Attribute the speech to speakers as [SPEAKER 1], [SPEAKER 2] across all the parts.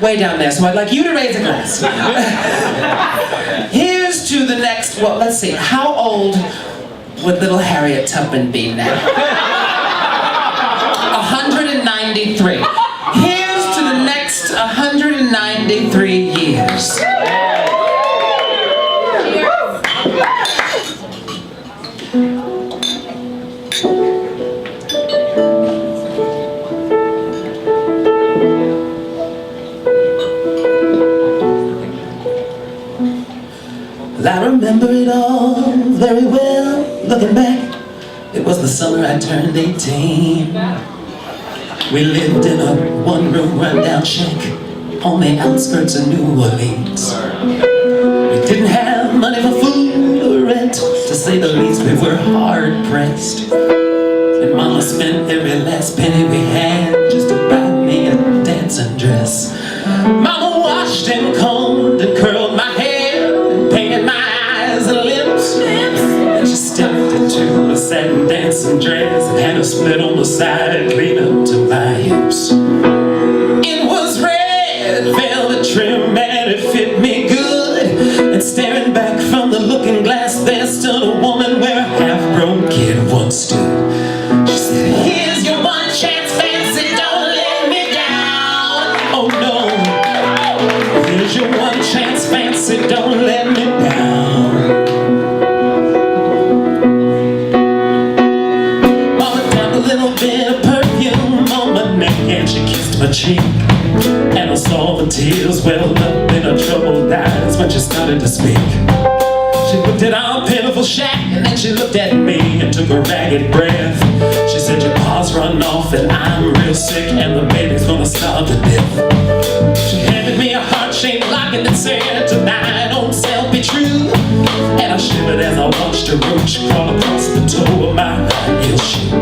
[SPEAKER 1] way down there, so I'd like you to raise a glass. Here's to the next, well, let's see, how old would little Harriet Tubman be now? 193. Here's to the next 193 years. Well, I remember it all very well, looking back. It was the summer I turned 18. We lived in a one-room rundown shack on the outskirts of New Orleans. We didn't have money for food or rent, to say the least. We were hard-pressed, and Mama spent every last penny we had just to buy me a dancing dress. Mama washed and combed and curled my hair and painted my eyes and lips. And she stuffed it to a satin dancing dress and had a split on the side clean up to my hips. It was red velvet trim and it fit me good. And staring back from the looking glass, there stood a woman where a half-grown kid once stood. She said, "Here's your one chance, fancy, don't let me down. Oh no, here's your one chance, fancy, don't let me down." Mama dabbed a little bit of perfume on my neck and she kissed my cheek. And I saw the tears welled up in her troubled eyes when she started to speak. She looked at our pitiful shack and then she looked at me and took a ragged breath. She said, "Your pa's run off and I'm real sick and the baby's gonna starve to death." She handed me a heart-shaped locket that said, "Tonight, old self, be true." And I shivered as I watched a roach crawl across the toe of my high-heel shoe.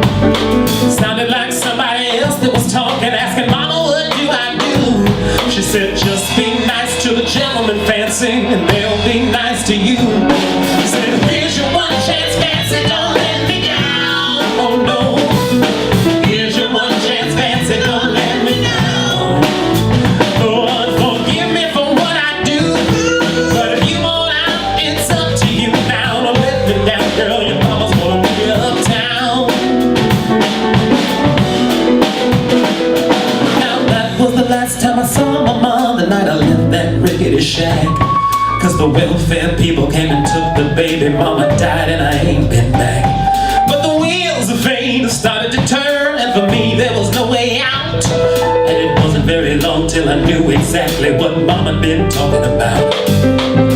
[SPEAKER 1] Sounded like somebody else that was talking, asking, "Mama, what do I do?" She said, "Just be nice to the gentleman, fancy, and they'll be nice to you." She said, "Here's your one chance, fancy, don't let me down. Oh no, here's your one chance, fancy, don't let me down. Lord, forgive me for what I do, but if you want out, it's up to you now. Don't let me down, girl, your mama's gonna be uptown." Now that was the last time I saw my mom, the night I left that rickety shack. 'Cause the welfare people came and took the baby. Mama died and I ain't been back. But the wheels of fate started to turn, and for me there was no way out. And it wasn't very long till I knew exactly what Mama'd been talking about.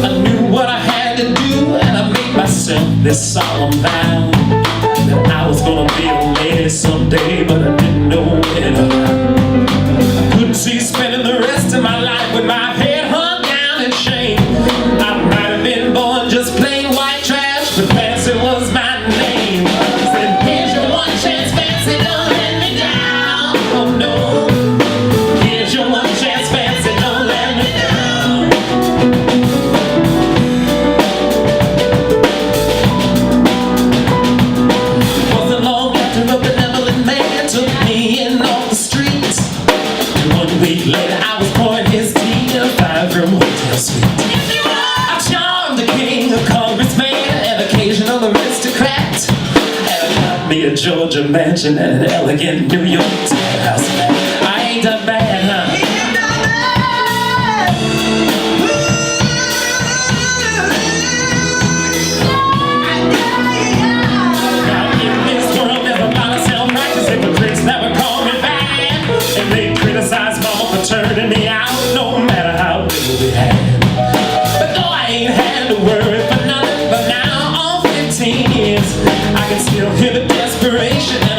[SPEAKER 1] I knew what I had to do, and I made myself this solemn vow that I was gonna be a lady someday, but I didn't know when or how. I couldn't see spending the rest of my life with my head hung down in shame. I might have been born just plain white trash, but fancy was my name. I said, "Here's your one chance, fancy, don't let me down. Oh no, here's your one chance, fancy, don't let me down." It wasn't long after a benevolent man took me in off the streets. And 1 week later I was pouring his tea in a 5-room hotel suite. I charmed the king, a congressman, an occasional aristocrat, and I got me a Georgia mansion and an elegant New York townhouse. I ain't done bad, huh? Now in this world there's a lot of self-righteous hypocrites that would call me bad, and they criticize Mama for turning me out, no matter how little we had. But though I ain't had to worry for nothing, but now on 15 years I can still hear the desperation and